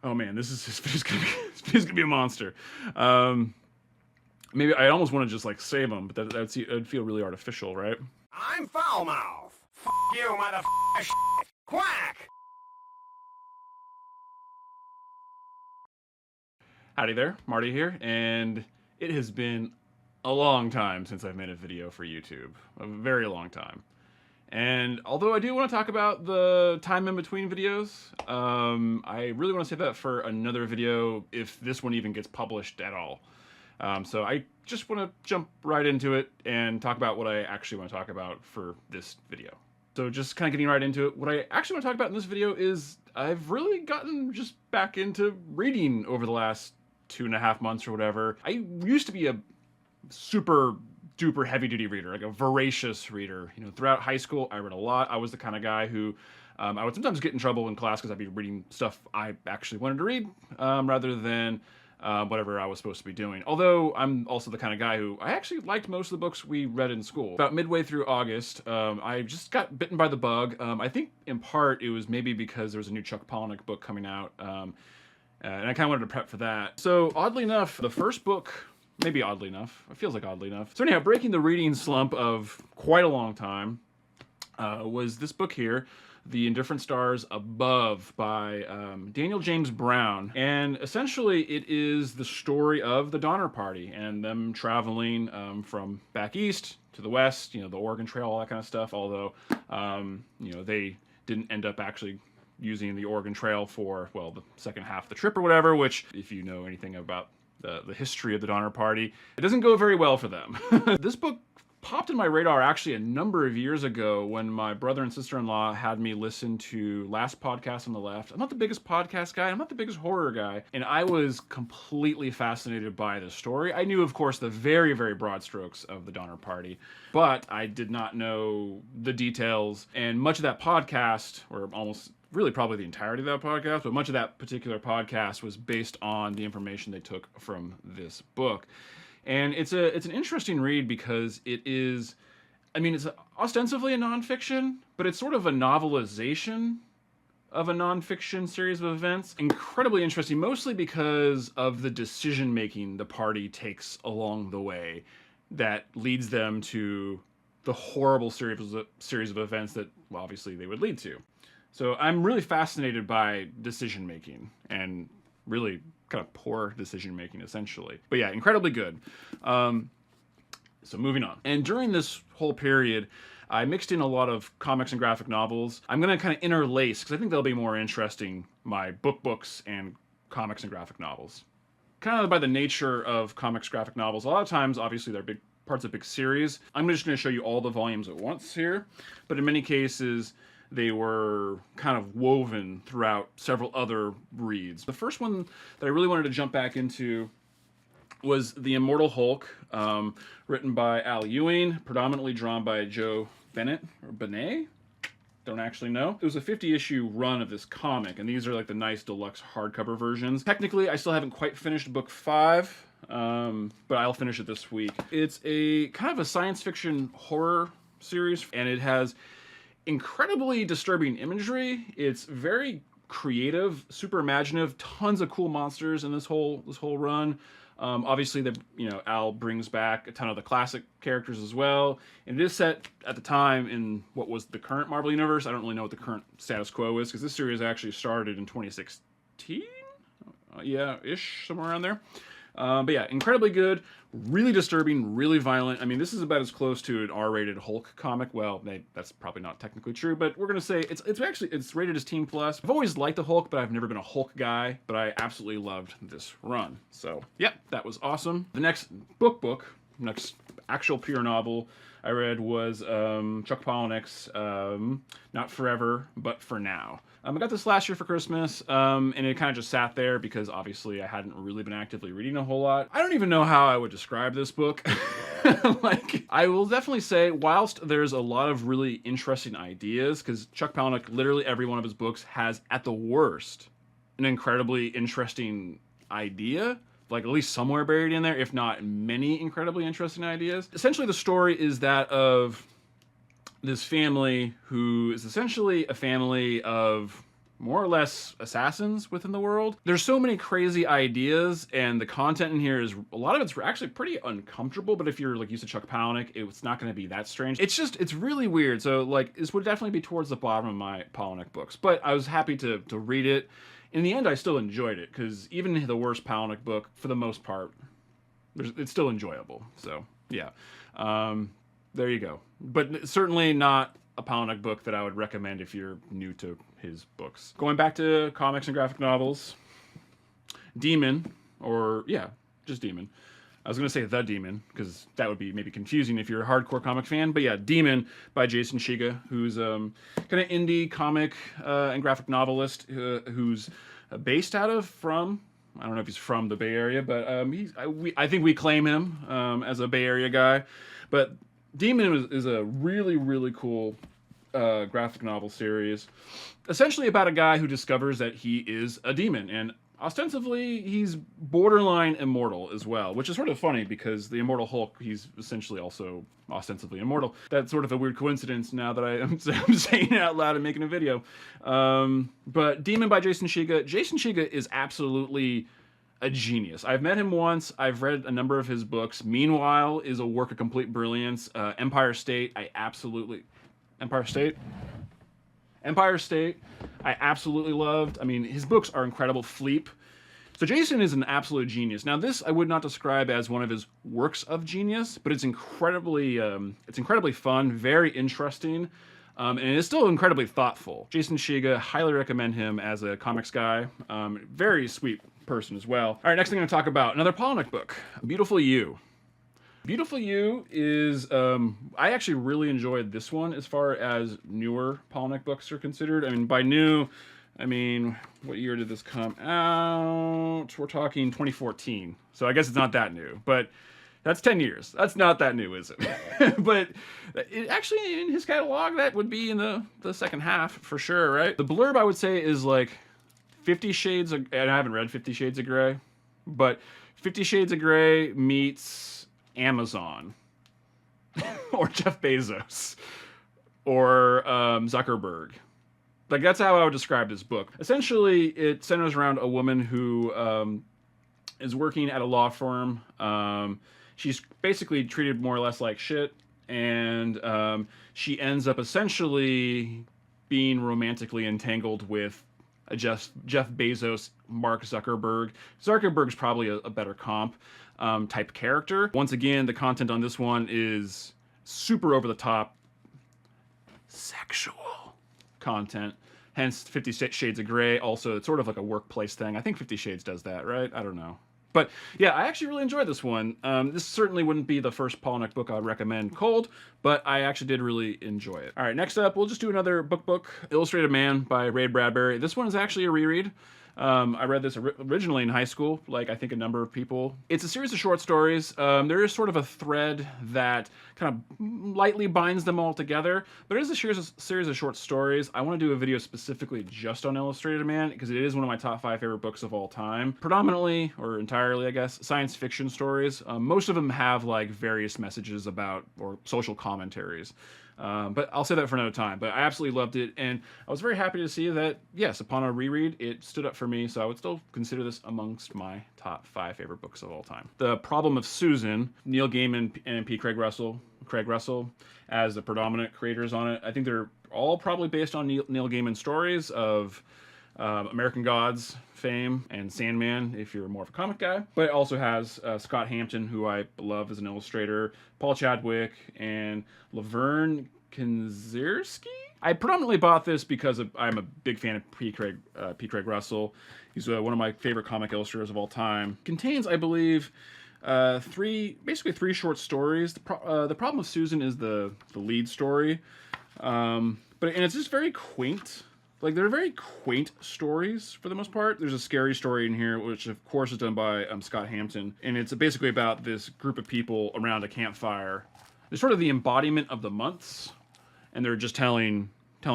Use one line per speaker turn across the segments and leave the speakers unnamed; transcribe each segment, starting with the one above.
Oh man, this is gonna be a monster. Maybe I almost want to just like save him, but that'd feel really artificial, right?
I'm Foulmouth. F you, motherfucker. Quack.
Howdy there, Marty here, and it has been a long time since I've made a video for YouTube. A very long time. And although I do want to talk about the time in between videos, I really want to save that for another video if this one even gets published at all. So I just want to jump right into it and talk about what I actually want to talk about for this video. So just kind of getting right into it, what I actually want to talk about in this video is I've really gotten just back into reading over the last 2.5 months or whatever. I used to be a super duper heavy duty reader, like a voracious reader. You know, throughout high school, I read a lot. I was the kind of guy who I would sometimes get in trouble in class because I'd be reading stuff I actually wanted to read rather than whatever I was supposed to be doing. Although I'm also the kind of guy who I actually liked most of the books we read in school. About midway through August, I just got bitten by the bug. I think in part it was maybe because there was a new Chuck Palahniuk book coming out, and I kind of wanted to prep for that. So oddly enough, the first book, maybe oddly enough, it feels like oddly enough. So anyhow, breaking the reading slump of quite a long time was this book here, The Indifferent Stars Above by Daniel James Brown. And essentially it is the story of the Donner Party and them traveling from back east to the west, you know, the Oregon Trail, all that kind of stuff. Although, you know, they didn't end up actually using the Oregon Trail for, well, the second half of the trip or whatever, which if you know anything about the history of the Donner Party, it doesn't go very well for them. This book popped in my radar actually a number of years ago when my brother and sister-in-law had me listen to Last Podcast on the Left. I'm not the biggest podcast guy, I'm not the biggest horror guy, and I was completely fascinated by the story. I knew, of course, the very, very broad strokes of the Donner Party, but I did not know the details, and much of that podcast, or almost really probably the entirety of that podcast, but much of that particular podcast was based on the information they took from this book. And it's an interesting read because it is, I mean, it's ostensibly a nonfiction, but it's sort of a novelization of a nonfiction series of events. Incredibly interesting, mostly because of the decision-making the party takes along the way that leads them to the horrible series of events that, well, obviously they would lead to. So I'm really fascinated by decision-making and really kind of poor decision-making, essentially. But yeah, incredibly good. So moving on. And during this whole period, I mixed in a lot of comics and graphic novels. I'm going to kind of interlace, because I think they'll be more interesting, my books and comics and graphic novels. Kind of by the nature of comics, graphic novels, a lot of times, obviously, they're big parts of big series. I'm just going to show you all the volumes at once here, but in many cases, they were kind of woven throughout several other reads. The first one that I really wanted to jump back into was The Immortal Hulk, written by Al Ewing, predominantly drawn by Joe Bennett, or Benet? Don't actually know. It was a 50-issue run of this comic, and these are like the nice deluxe hardcover versions. Technically, I still haven't quite finished book 5, but I'll finish it this week. It's a kind of a science fiction horror series, and it has incredibly disturbing imagery. It's very creative, super imaginative, tons of cool monsters in this whole run. Obviously, Al brings back a ton of the classic characters as well, and it is set at the time in what was the current Marvel Universe. I don't really know what the current status quo is, because this series actually started in 2016? Yeah, ish, somewhere around there. But yeah, incredibly good, really disturbing, really violent. I mean, this is about as close to an R-rated Hulk comic. Well, that's probably not technically true, but we're gonna say it's rated as Teen Plus. I've always liked the Hulk, but I've never been a Hulk guy. But I absolutely loved this run. So yeah, that was awesome. The next next actual pure novel I read was Chuck Palahniuk's Not Forever, But For Now. I got this last year for Christmas, and it kind of just sat there because obviously I hadn't really been actively reading a whole lot. I don't even know how I would describe this book. Like, I will definitely say, whilst there's a lot of really interesting ideas, because Chuck Palahniuk, literally every one of his books has, at the worst, an incredibly interesting idea, like at least somewhere buried in there, if not many incredibly interesting ideas. Essentially, the story is that of this family who is essentially a family of more or less assassins within the world. There's so many crazy ideas, and the content in here is, a lot of it's actually pretty uncomfortable, but if you're like used to Chuck Palahniuk, it's not going to be that strange. It's really weird. So like, this would definitely be towards the bottom of my Palahniuk books, but I was happy to read it. In the end, I still enjoyed it, because even the worst Palahniuk book, for the most part, it's still enjoyable. So yeah, there you go. But certainly not a Palahniuk book that I would recommend if you're new to his books. Going back to comics and graphic novels, Demon, or yeah, just Demon. I was going to say The Demon, because that would be maybe confusing if you're a hardcore comic fan. But yeah, Demon by Jason Shiga, who's kind of indie comic and graphic novelist who's based out of I don't know if he's from the Bay Area, but I think we claim him as a Bay Area guy. But Demon is a really, really cool graphic novel series, essentially about a guy who discovers that he is a demon, and ostensibly he's borderline immortal as well, which is sort of funny because the Immortal Hulk, he's essentially also ostensibly immortal. That's sort of a weird coincidence now that I'm saying it out loud and making a video. But Demon by Jason Shiga. Jason Shiga is absolutely a genius. I've met him once. I've read a number of his books. Meanwhile is a work of complete brilliance. Empire State, Empire State, I absolutely loved. I mean, his books are incredible. Fleep. So Jason is an absolute genius. Now, this I would not describe as one of his works of genius, but it's incredibly fun, very interesting, and it's still incredibly thoughtful. Jason Shiga, highly recommend him as a comics guy. Very sweet person as well. All right, next thing I'm going to talk about, another Palahniuk book, Beautiful You. Beautiful You is, I actually really enjoyed this one as far as newer Palahniuk books are considered. I mean, by new, I mean, what year did this come out? We're talking 2014. So I guess it's not that new, but that's 10 years. That's not that new, is it? But it actually, in his catalog, that would be in the second half for sure, right? The blurb, I would say, is like 50 Shades of, and I haven't read 50 Shades of Grey, but 50 Shades of Grey meets Amazon or Jeff Bezos or Zuckerberg. Like, that's how I would describe this book. Essentially, it centers around a woman who is working at a law firm. She's basically treated more or less like shit, and she ends up essentially being romantically entangled with Jeff Bezos, Mark Zuckerberg. Zuckerberg's probably a better comp type character. Once again, the content on this one is super over the top sexual content. Hence 50 Shades of Grey. Also, it's sort of like a workplace thing. I think 50 Shades does that, right? I don't know. But yeah, I actually really enjoyed this one. This certainly wouldn't be the first Palahniuk book I'd recommend cold, but I actually did really enjoy it. All right, next up, we'll just do another book, Illustrated Man by Ray Bradbury. This one is actually a reread. I read this originally in high school, like I think a number of people. It's a series of short stories. There is sort of a thread that kind of lightly binds them all together, but it is a series of short stories. I want to do a video specifically just on Illustrated Man because it is one of my top 5 favorite books of all time. Predominantly, or entirely, I guess, science fiction stories. Most of them have like various messages about or social commentaries. But I'll say that for another time. But I absolutely loved it, and I was very happy to see that, yes, upon a reread, it stood up for me, so I would still consider this amongst my top 5 favorite books of all time. The Problem of Susan, Neil Gaiman and P. Craig Russell as the predominant creators on it. I think they're all probably based on Neil Gaiman stories of American Gods fame and Sandman, if you're more of a comic guy. But it also has Scott Hampton, who I love as an illustrator, Paul Chadwick, and Laverne Kinzierski. I predominantly bought this because I'm a big fan of P. Craig Russell. He's one of my favorite comic illustrators of all time. Contains, I believe, basically three short stories. The Problem of Susan is the lead story, and it's just very quaint. Like, they're very quaint stories for the most part. There's a scary story in here, which of course is done by Scott Hampton, and it's basically about this group of people around a campfire. They're sort of the embodiment of the months, and they're just telling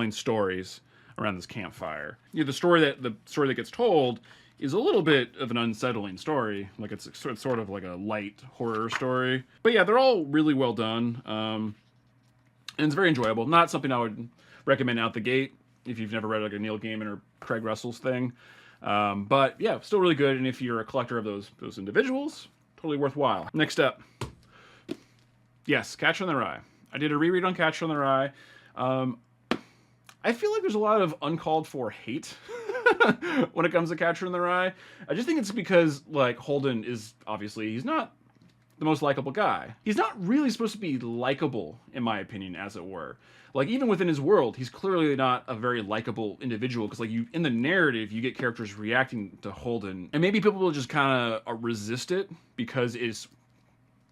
stories around this campfire. You know, the story that gets told is a little bit of an unsettling story. Like, it's sort of like a light horror story. But yeah, they're all really well done, and it's very enjoyable. Not something I would recommend out the gate. if you've never read like a Neil Gaiman or Craig Russell's thing. But yeah, still really good. And if you're a collector of those individuals, totally worthwhile. Next up, yes, Catcher in the Rye. I did a reread on Catcher in the Rye. I feel like there's a lot of uncalled for hate when it comes to Catcher in the Rye. I just think it's because like Holden is obviously, he's not the most likable guy. He's not really supposed to be likable, in my opinion, as it were. Like, even within his world, he's clearly not a very likable individual, because, like, in the narrative, you get characters reacting to Holden, and maybe people will just kind of resist it, because it's,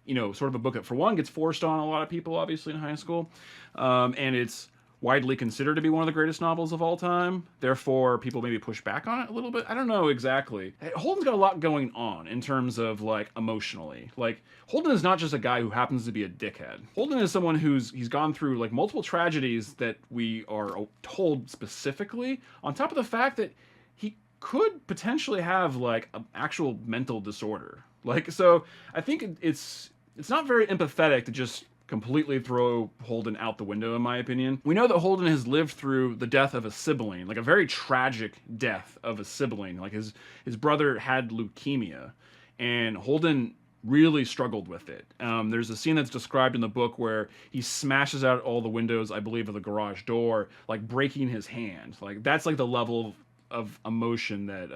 you know, sort of a book that, for one, gets forced on a lot of people, obviously, in high school, and it's widely considered to be one of the greatest novels of all time. Therefore, people maybe push back on it a little bit. I don't know exactly. Holden's got a lot going on in terms of, like, emotionally. Like, Holden is not just a guy who happens to be a dickhead. Holden is someone he's gone through, like, multiple tragedies that we are told specifically, on top of the fact that he could potentially have, like, an actual mental disorder. Like, so I think it's not very empathetic to just completely throw Holden out the window, in my opinion. We know that Holden has lived through the death of a sibling, like a very tragic death of a sibling. Like his brother had leukemia, and Holden really struggled with it. There's a scene that's described in the book where he smashes out all the windows, I believe, of the garage door, like breaking his hand. Like that's like the level of emotion that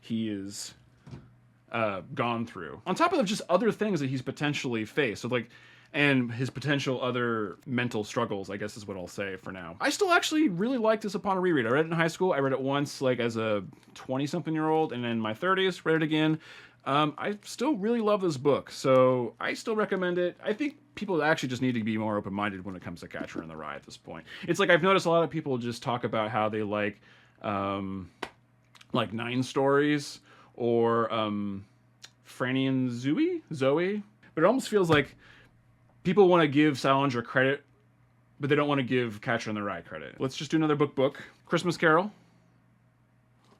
he is gone through. On top of just other things that he's potentially faced. So like, and his potential other mental struggles, I guess is what I'll say for now. I still actually really liked this upon a reread. I read it in high school. I read it once, like as a 20-something-year-old, and in my 30s, read it again. I still really love this book, so I still recommend it. I think people actually just need to be more open-minded when it comes to Catcher in the Rye at this point. It's like I've noticed a lot of people just talk about how they like 9 Stories or Franny and Zoe, but it almost feels like people want to give Salinger credit, but they don't want to give Catcher in the Rye credit. Let's just do another book. Christmas Carol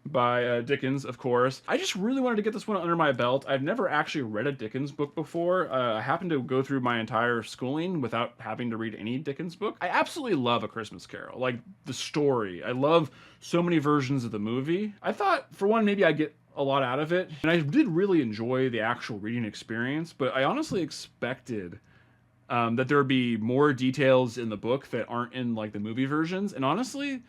by Dickens, of course. I just really wanted to get this one under my belt. I've never actually read a Dickens book before. I happened to go through my entire schooling without having to read any Dickens book. I absolutely love A Christmas Carol. Like, the story. I love so many versions of the movie. I thought, for one, maybe I'd get a lot out of it. And I did really enjoy the actual reading experience, but I honestly expected that there would be more details in the book that aren't in like the movie versions, and honestly,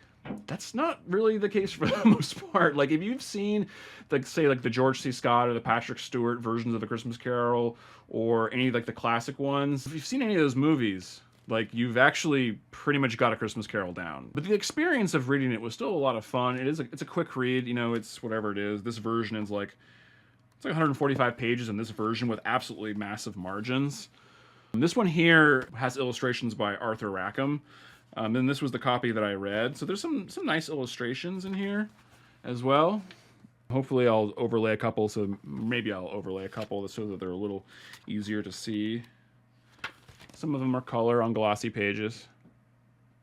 that's not really the case for the most part. Like if you've seen, like say like the George C. Scott or the Patrick Stewart versions of A Christmas Carol, or any like the classic ones, if you've seen any of those movies, like you've actually pretty much got A Christmas Carol down. But the experience of reading it was still a lot of fun. It's a quick read, you know, it's whatever it is. This version is like, it's like 145 pages in this version with absolutely massive margins. This one here has illustrations by Arthur Rackham, and this was the copy that I read. So there's some nice illustrations in here as well. Hopefully I'll overlay a couple, so maybe I'll overlay a couple so that they're a little easier to see. Some of them are color on glossy pages.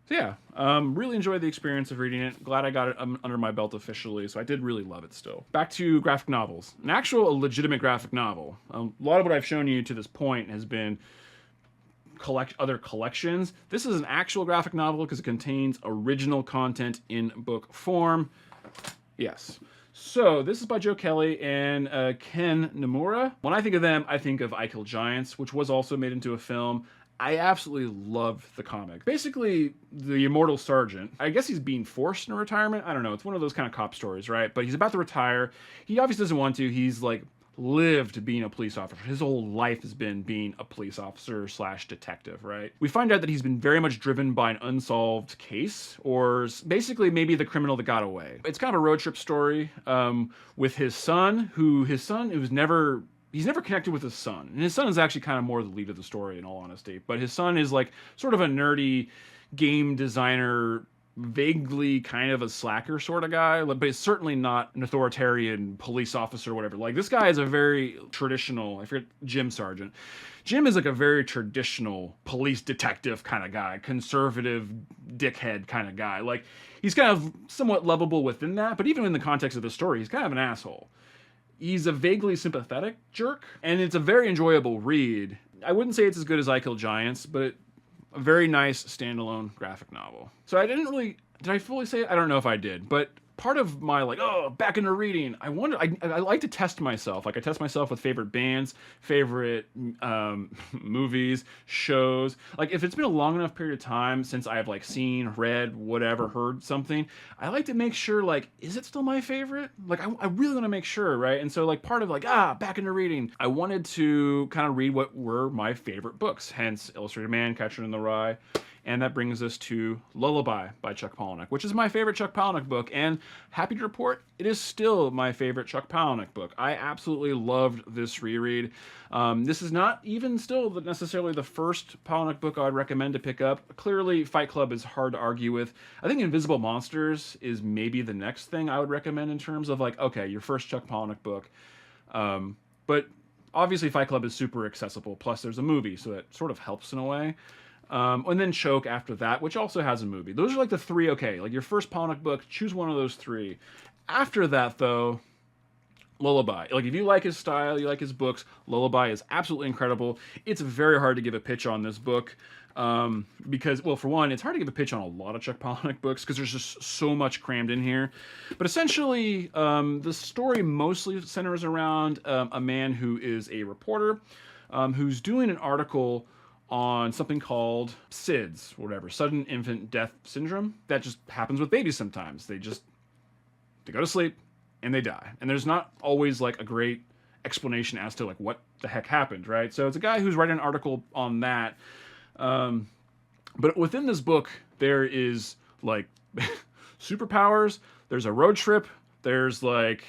So yeah, really enjoyed the experience of reading it. Glad I got it under my belt officially, so I did really love it still. Back to graphic novels. A legitimate graphic novel. A lot of what I've shown you to this point has been other collections. This is an actual graphic novel because it contains original content in book form. Yes. So this is by Joe Kelly and Ken Nomura. When I think of them, I think of I Kill Giants, which was also made into a film. I absolutely loved the comic. Basically, the Immortal Sergeant, I guess he's being forced into retirement. I don't know. It's one of those kind of cop stories, right? But he's about to retire. He obviously doesn't want to. He's like lived being a police officer. His whole life has been being a police officer / detective, right? We find out that he's been very much driven by an unsolved case, or basically maybe the criminal that got away. It's kind of a road trip story with his son, he's never connected with his son. And his son is actually kind of more the lead of the story, in all honesty. But his son is like sort of a nerdy game designer, vaguely kind of a slacker sort of guy, but he's certainly not an authoritarian police officer or whatever. Like, this guy is a very traditional, I forget, Jim Sargent. Jim is like a very traditional police detective kind of guy, conservative dickhead kind of guy. Like, he's kind of somewhat lovable within that, but even in the context of the story, he's kind of an asshole. He's a vaguely sympathetic jerk, and it's a very enjoyable read. I wouldn't say it's as good as I Kill Giants, but a very nice standalone graphic novel. So I didn't really Did I fully say it? I don't know if I did, but part of my like, oh, back into reading, I like to test myself. Like I test myself with favorite bands, favorite movies, shows. Like if it's been a long enough period of time since I've like seen, read, whatever, heard something, I like to make sure like, is it still my favorite? Like I really want to make sure, right? And so like part of like, back into reading, I wanted to kind of read what were my favorite books, hence Illustrated Man, Catcher in the Rye. And that brings us to Lullabi by Chuck Palahniuk, which is my favorite Chuck Palahniuk book. And happy to report, it is still my favorite Chuck Palahniuk book. I absolutely loved this reread. This is not even still necessarily the first Palahniuk book I'd recommend to pick up. Clearly, Fight Club is hard to argue with. I think Invisible Monsters is maybe the next thing I would recommend in terms of like, okay, your first Chuck Palahniuk book. But obviously Fight Club is super accessible. Plus there's a movie, so that sort of helps in a way. And then Choke after that, which also has a movie. Those are like the three, okay, like your first Palahniuk book, choose one of those three. After that, though, Lullabi. Like, if you like his style, you like his books, Lullabi is absolutely incredible. It's very hard to give a pitch on this book because, well, for one, it's hard to give a pitch on a lot of Chuck Palahniuk books because there's just so much crammed in here. But essentially, the story mostly centers around a man who is a reporter who's doing an article on something called SIDS, whatever, sudden infant death syndrome. That just happens with babies sometimes. They go to sleep and they die. And there's not always like a great explanation as to like what the heck happened, right? So it's a guy who's writing an article on that. But within this book, there is like superpowers, there's a road trip, there's like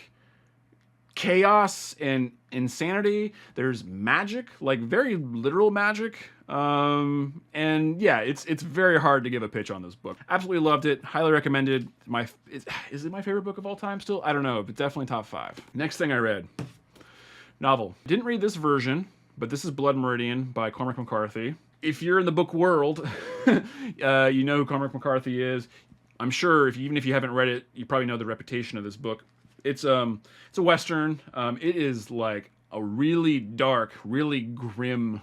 chaos and insanity, there's magic, like very literal magic. And yeah, it's very hard to give a pitch on this book. Absolutely loved it. Highly recommended. Is it my favorite book of all time still? I don't know, but definitely top 5. Next thing I read, novel. Didn't read this version, but this is Blood Meridian by Cormac McCarthy. If you're in the book world, you know who Cormac McCarthy is. I'm sure even if you haven't read it, you probably know the reputation of this book. It's a Western. It is like a really dark, really grim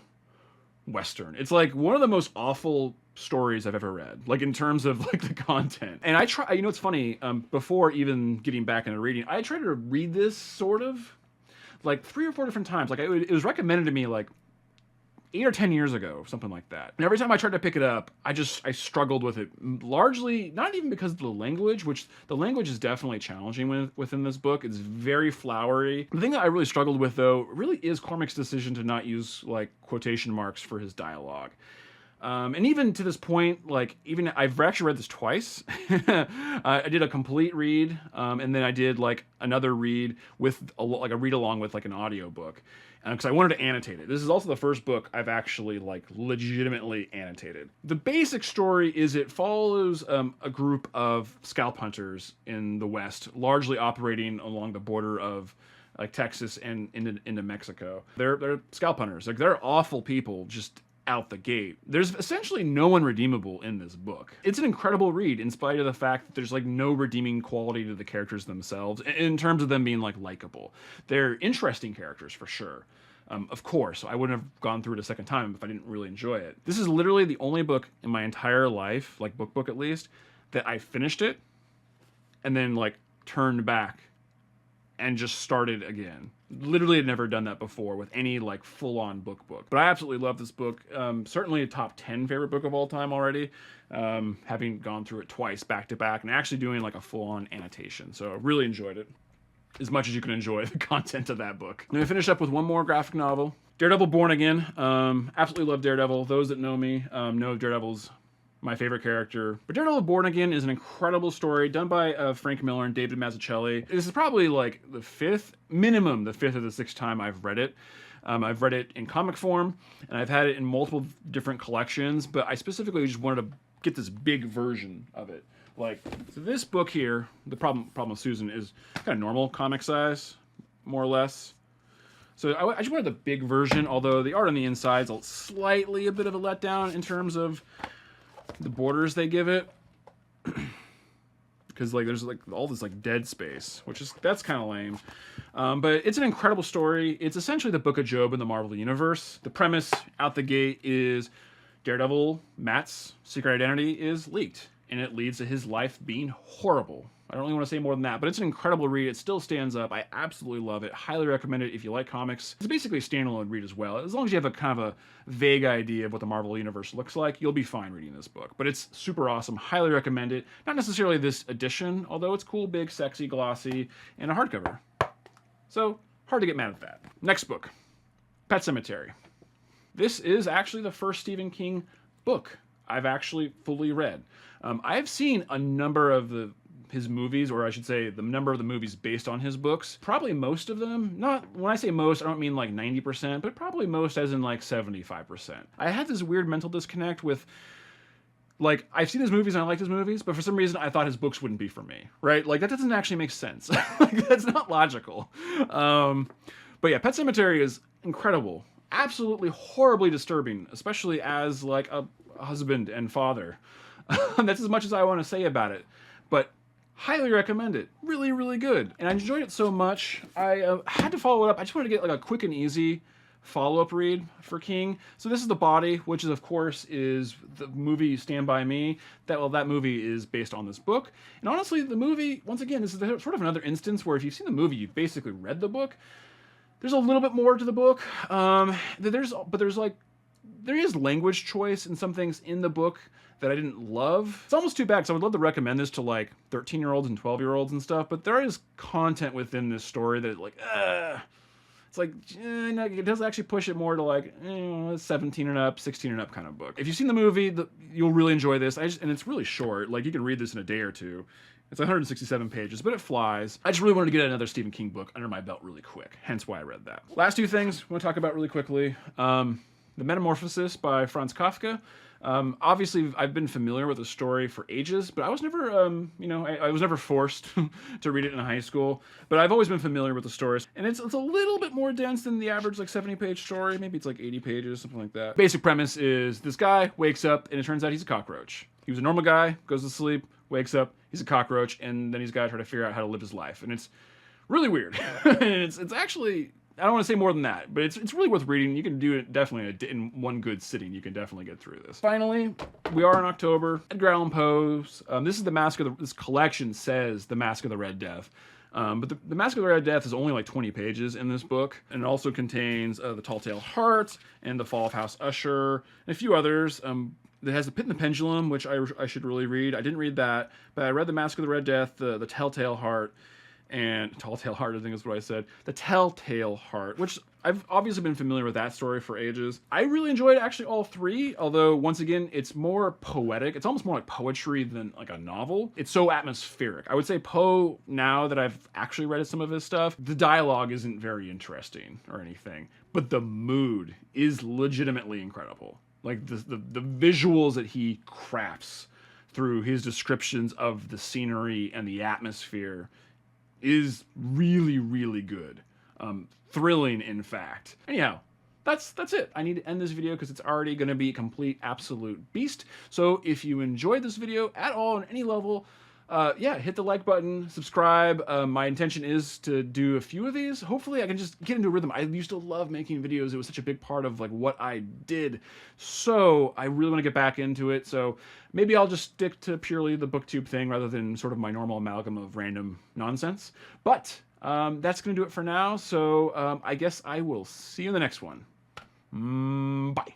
Western. It's like one of the most awful stories I've ever read, like in terms of like the content. And I try, you know, it's funny, before even getting back into reading, I tried to read this sort of like 3 or 4 different times. Like it was recommended to me like 8 or 10 years ago, something like that. And every time I tried to pick it up, I struggled with it. Largely, not even because of the language, which the language is definitely challenging within this book. It's very flowery. The thing that I really struggled with, though, really is Cormac's decision to not use, like, quotation marks for his dialogue. And even to this point, like, even I've actually read this twice. I did a complete read, and then I did, like, another read with, a read along with, like, an audiobook. Because I wanted to annotate it. This is also the first book I've actually, like, legitimately annotated. The basic story is it follows a group of scalp hunters in the West, largely operating along the border of, like, Texas and into Mexico. They're scalp hunters. Like, they're awful people, just out the gate. There's essentially no one redeemable in this book. It's an incredible read in spite of the fact that there's like no redeeming quality to the characters themselves in terms of them being like likable. They're interesting characters for sure. Of course, I wouldn't have gone through it a second time if I didn't really enjoy it. This is literally the only book in my entire life, like book at least, that I finished it and then like turned back and just started again. Literally had never done that before with any like full-on book. But I absolutely love this book. Certainly a top 10 favorite book of all time already. Having gone through it twice back to back and actually doing like a full-on annotation. So I really enjoyed it. As much as you can enjoy the content of that book. I'm gonna finish up with one more graphic novel. Daredevil Born Again. Absolutely love Daredevil. Those that know me know Daredevil's my favorite character. But Daredevil Born Again is an incredible story done by Frank Miller and David Mazzucchelli. This is probably like the fifth or the sixth time I've read it. I've read it in comic form, and I've had it in multiple different collections, but I specifically just wanted to get this big version of it. Like, so this book here, the problem with Susan is kind of normal comic size, more or less. So I just wanted the big version, although the art on the inside is slightly a bit of a letdown in terms of the borders they give it. Because like there's like all this like dead space, that's kind of lame. But it's an incredible story. It's essentially the Book of Job in the Marvel Universe. The premise out the gate is Daredevil, Matt's secret identity is leaked. and it leads to his life being horrible. I don't really want to say more than that, but it's an incredible read. It still stands up. I absolutely love it. Highly recommend it if you like comics. It's basically a standalone read as well. As long as you have a kind of a vague idea of what the Marvel Universe looks like, you'll be fine reading this book. But it's super awesome. Highly recommend it. Not necessarily this edition, although it's cool, big, sexy, glossy, and a hardcover. So, hard to get mad at that. Next book, Pet Sematary. This is actually the first Stephen King book I've actually fully read. I've seen a number of his movies, or I should say the number of the movies based on his books. Probably most of them, not, when I say most, I don't mean like 90%, but probably most as in like 75%. I had this weird mental disconnect with, like, I've seen his movies and I liked his movies, but for some reason I thought his books wouldn't be for me, right? Like, that doesn't actually make sense. Like, that's not logical. But yeah, Pet Sematary is incredible. Absolutely horribly disturbing, especially as like a husband and father. That's as much as I want to say about it. But highly recommend it. Really, really good. And I enjoyed it so much, I had to follow it up. I just wanted to get like a quick and easy follow-up read for King. So this is The Body, which is, of course, is the movie Stand By Me. That movie is based on this book. And honestly, the movie, once again, this is sort of another instance where if you've seen the movie, you've basically read the book. There's a little bit more to the book. There is language choice in some things in the book that I didn't love. It's almost too bad, because I would love to recommend this to like 13-year-olds and 12-year-olds and stuff, but there is content within this story that like, it's like, no, it does actually push it more to like 17 and up, 16 and up kind of book. If you've seen the movie, you'll really enjoy this. And it's really short. Like, you can read this in a day or two. It's 167 pages, but it flies. I just really wanted to get another Stephen King book under my belt really quick, hence why I read that. Last two things I want to talk about really quickly. The Metamorphosis by Franz Kafka. Obviously, I've been familiar with the story for ages, but I was never, I was never forced to read it in high school. But I've always been familiar with the stories, and it's a little bit more dense than the average like 70-page story. Maybe it's like 80 pages, something like that. Basic premise is this guy wakes up, and it turns out he's a cockroach. He was a normal guy, goes to sleep, wakes up, he's a cockroach, and then he's got to try to figure out how to live his life, and it's really weird. And it's actually, I don't want to say more than that, but it's really worth reading. You can do it definitely in one good sitting. You can definitely get through this. Finally, we are in October. Edgar Allan Poe's. This is this collection says The Mask of the Red Death. But the Mask of the Red Death is only like 20 pages in this book, and it also contains The Tall Tale Heart and The Fall of House Usher and a few others. It has The Pit and the Pendulum, which I should really read. I didn't read that, but I read The Mask of the Red Death, the Telltale Heart, and Telltale Heart, I think is what I said. The Telltale Heart, which I've obviously been familiar with that story for ages. I really enjoyed actually all three, although once again, it's more poetic. It's almost more like poetry than like a novel. It's so atmospheric. I would say Poe, now that I've actually read some of his stuff, the dialogue isn't very interesting or anything, but the mood is legitimately incredible. Like the visuals that he crafts through his descriptions of the scenery and the atmosphere is really, really good. Thrilling, in fact. Anyhow, that's it. I need to end this video because it's already going to be a complete, absolute beast. So if you enjoyed this video at all on any level, yeah, hit the like button, subscribe. My intention is to do a few of these. Hopefully I can just get into a rhythm. I used to love making videos. It was such a big part of like what I did. So I really want to get back into it. So maybe I'll just stick to purely the BookTube thing rather than sort of my normal amalgam of random nonsense. But that's going to do it for now. So I guess I will see you in the next one. Bye.